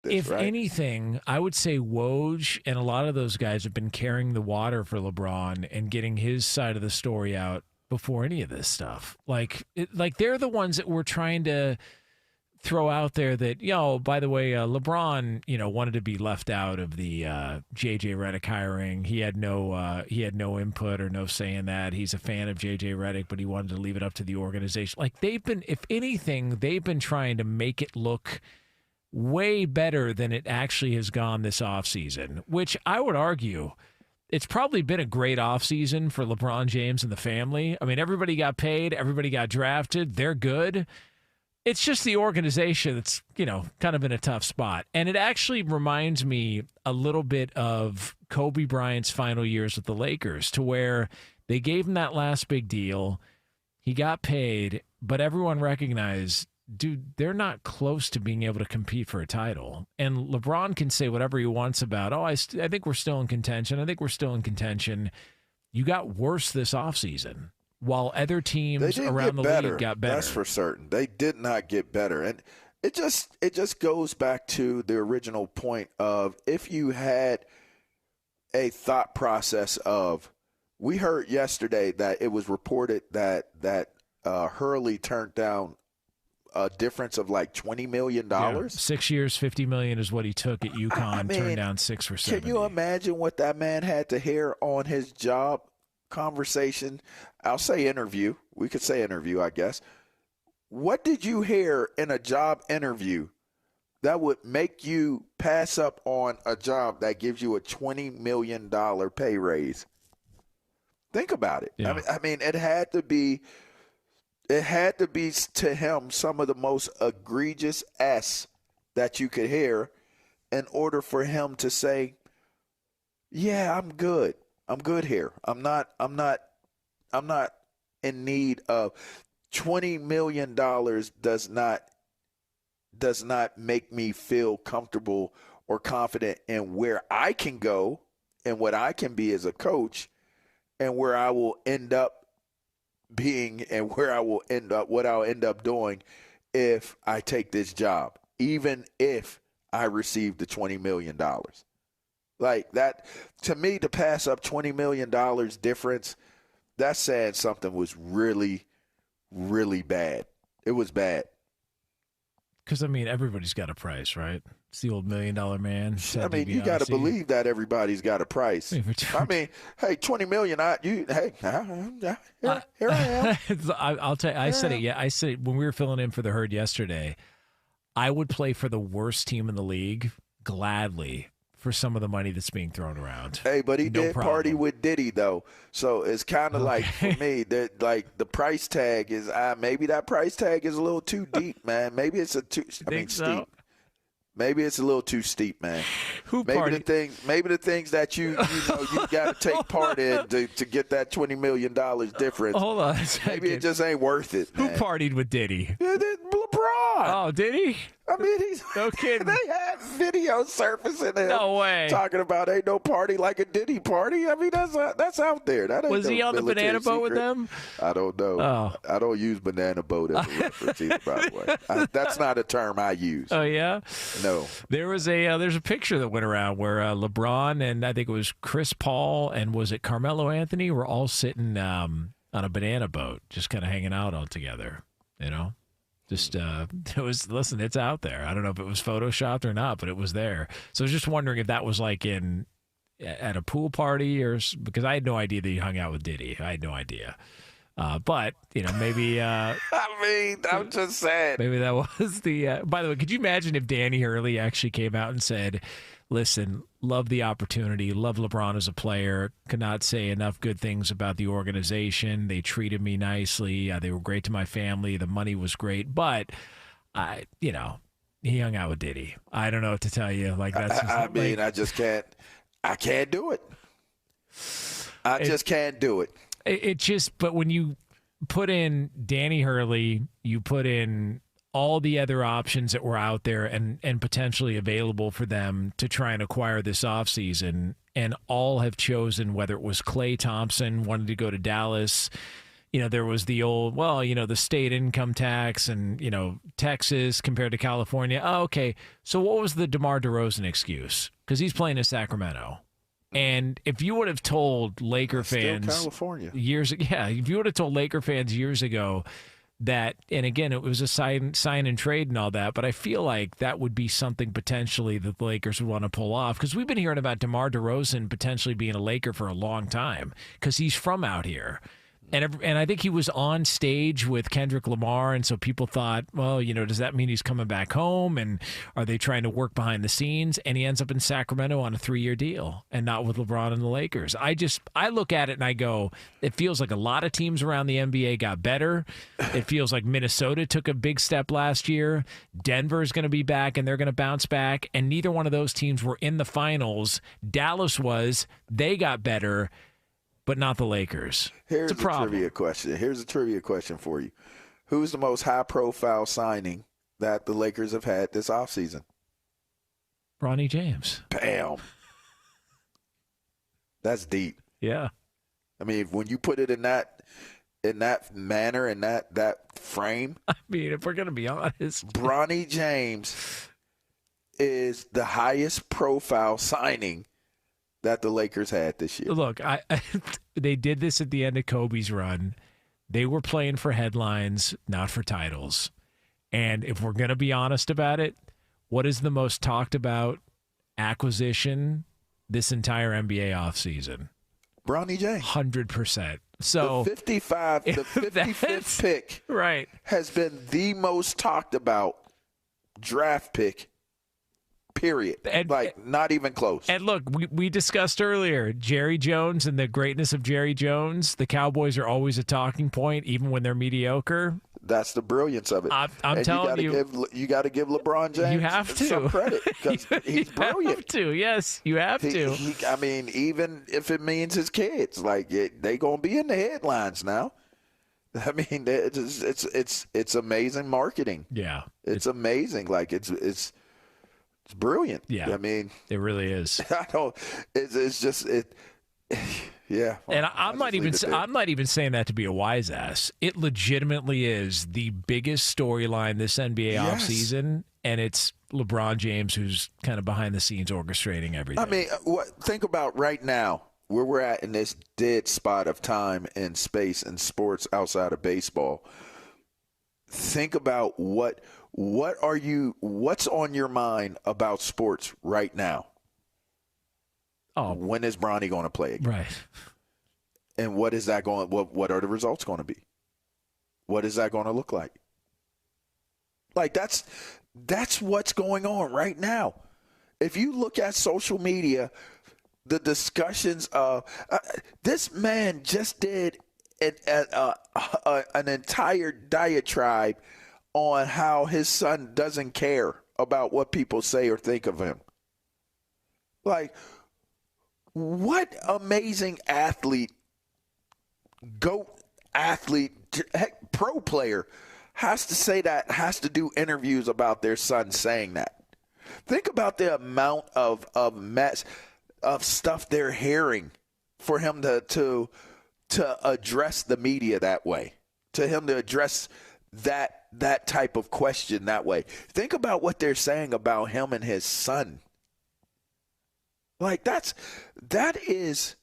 If right? anything, I would say Woj and a lot of those guys have been carrying the water for LeBron and getting his side of the story out before any of this stuff. Like they're the ones that were trying to throw out there that, by the way, LeBron, wanted to be left out of the JJ Redick hiring. He had no input or no say in that. He's a fan of JJ Redick, but he wanted to leave it up to the organization. Like they've been, if anything, they've been trying to make it look way better than it actually has gone this offseason, which I would argue it's probably been a great offseason for LeBron James and the family. I mean, everybody got paid, everybody got drafted, they're good. It's just the organization that's, kind of in a tough spot. And it actually reminds me a little bit of Kobe Bryant's final years with the Lakers, to where they gave him that last big deal. He got paid, but everyone recognized, dude, they're not close to being able to compete for a title. And LeBron can say whatever he wants about, I think we're still in contention. I think we're still in contention. You got worse this offseason, while other teams around the league got better. That's for certain. They did not get better. And it just goes back to the original point of, if you had a thought process of, we heard yesterday that it was reported that Hurley turned down a difference of like $20 million. Yeah. 6 years, $50 million is what he took at UConn. Turned down 6 for 70. Can you imagine what that man had to hear on his job conversation? I'll say interview. We could say interview, I guess. What did you hear in a job interview that would make you pass up on a job that gives you a $20 million pay raise? Think about it. Yeah. I mean, it had to be to him some of the most egregious S that you could hear in order for him to say, yeah, I'm good. I'm good here. I'm not in need of $20 million. Does not make me feel comfortable or confident in where I can go and what I can be as a coach, and where I will end up being, and where I will end up, what I'll end up doing if I take this job, even if I receive the $20 million. Like that, to me, to pass up $20 million difference, that's saying something was really, really bad. It was bad. Because, everybody's got a price, right? It's the old $1 Million Man. You got to believe that everybody's got a price. Hey, $20 million. Here I am. I'll tell you, I said it. Yeah, I said it when we were filling in for the Herd yesterday. I would play for the worst team in the league gladly for some of the money that's being thrown around. Hey, but he did party with Diddy, though. So it's kind of like, for me, that like the price tag is, maybe that price tag is a little too deep, man. Maybe it's steep. Maybe it's a little too steep, man. Maybe the things that you got to take part in to get that $20 million difference. Hold on a second. Maybe it just ain't worth it, man. Who partied with Diddy? LeBron. Oh, did he? He's no kidding. They had video surfacing there. No way. Talking about ain't no party like a Diddy party. That's out there. That ain't Was he on the banana boat with them? I don't know. Oh. I don't use banana boat as a reference either, by the way. That's not a term I use. Oh, yeah? No. There's a picture that went around where LeBron and I think it was Chris Paul and was it Carmelo Anthony were all sitting on a banana boat, just kind of hanging out all together, Just listen, it's out there. I don't know if it was photoshopped or not, but it was there. So I was just wondering if that was like at a pool party because I had no idea that he hung out with Diddy. I had no idea. But maybe. I'm just saying. Maybe that was the. By the way, could you imagine if Danny Hurley actually came out and said, "Listen, love the opportunity, love LeBron as a player, could not say enough good things about the organization. They treated me nicely. They were great to my family. The money was great, but he hung out with Diddy. I don't know what to tell you. Like that's. I just can't. I can't do it. I just can't do it. But when you put in Danny Hurley, you put in all the other options that were out there and potentially available for them to try and acquire this offseason, and all have chosen, whether it was Klay Thompson wanted to go to Dallas, there was the old, the state income tax and, Texas compared to California. Oh, okay. So what was the DeMar DeRozan excuse? Because he's playing in Sacramento. And if you would have told Laker fans California if you would have told Laker fans years ago that, and again, it was a sign and trade and all that, but I feel like that would be something potentially that the Lakers would want to pull off, because we've been hearing about DeMar DeRozan potentially being a Laker for a long time because he's from out here. And I think he was on stage with Kendrick Lamar, and so people thought, well, does that mean he's coming back home? And are they trying to work behind the scenes? And he ends up in Sacramento on a 3-year deal and not with LeBron and the Lakers. I look at it and I go, it feels like a lot of teams around the NBA got better. It feels like Minnesota took a big step last year. Denver is going to be back, and they're going to bounce back. And neither one of those teams were in the finals. Dallas was. They got better, but not the Lakers. Here's a trivia question for you. Who's the most high-profile signing that the Lakers have had this offseason? Bronny James. Bam. That's deep. Yeah. I mean, when you put it in that manner, in that frame. I mean, if we're going to be honest. Bronny James is the highest profile signing that the Lakers had this year. Look, they did this at the end of Kobe's run. They were playing for headlines, not for titles. And if we're going to be honest about it, what is the most talked about acquisition this entire NBA offseason? Bronny James. 100%. So the 55th pick right. has been the most talked about draft pick, period. Not even close. And look, we discussed earlier Jerry Jones and the greatness of Jerry Jones. The Cowboys are always a talking point, even when they're mediocre. That's the brilliance of it. I'm telling you, you got to give LeBron James you have to. some credit, because he's brilliant. You have to, yes, you have to. I mean, even if it means his kids, they gonna be in the headlines now. I mean, it's amazing marketing. Yeah, it's amazing. It's brilliant. Yeah, I mean, it really is. I don't. It's just it. Yeah. And I'm not even saying that to be a wise ass. It legitimately is the biggest storyline this NBA offseason, and it's LeBron James who's kind of behind the scenes orchestrating everything. I mean, think about right now where we're at in this dead spot of time and space and sports outside of baseball. Think about what's on your mind about sports right now. Oh, when is Bronny going to play again? Right. And what is that going? What are the results going to be? What is that going to look like? That's what's going on right now. If you look at social media, the discussions of this man just did an entire diatribe on how his son doesn't care about what people say or think of him. What amazing athlete, GOAT athlete, heck, pro player has to say that, has to do interviews about their son saying that? Think about the amount of stuff they're hearing for him to address the media that way, to him to address that type of question that way. Think about what they're saying about him and his son. That is,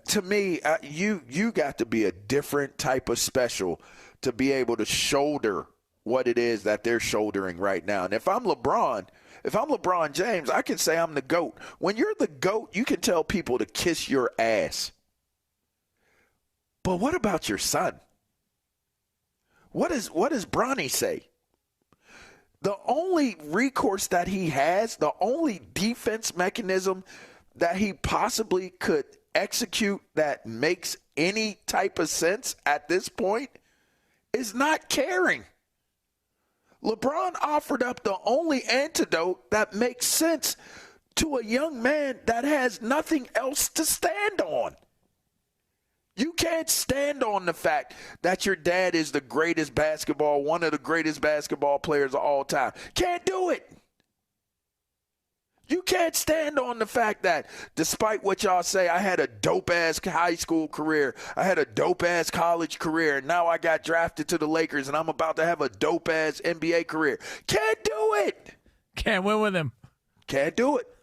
to me, you got to be a different type of special to be able to shoulder what it is that they're shouldering right now. And if I'm LeBron James, I can say I'm the GOAT. When you're the GOAT, you can tell people to kiss your ass. But what about your son? What does Bronny say? The only recourse that he has, the only defense mechanism that he possibly could execute that makes any type of sense at this point is not caring. LeBron offered up the only antidote that makes sense to a young man that has nothing else to stand on. You can't stand on the fact that your dad is one of the greatest basketball players of all time. Can't do it. You can't. can't stand on the fact that despite what y'all say, I had a dope-ass high school career. I had a dope-ass college career. And now I got drafted to the Lakers, and I'm about to have a dope-ass NBA career. Can't do it. Can't win with him. Can't do it.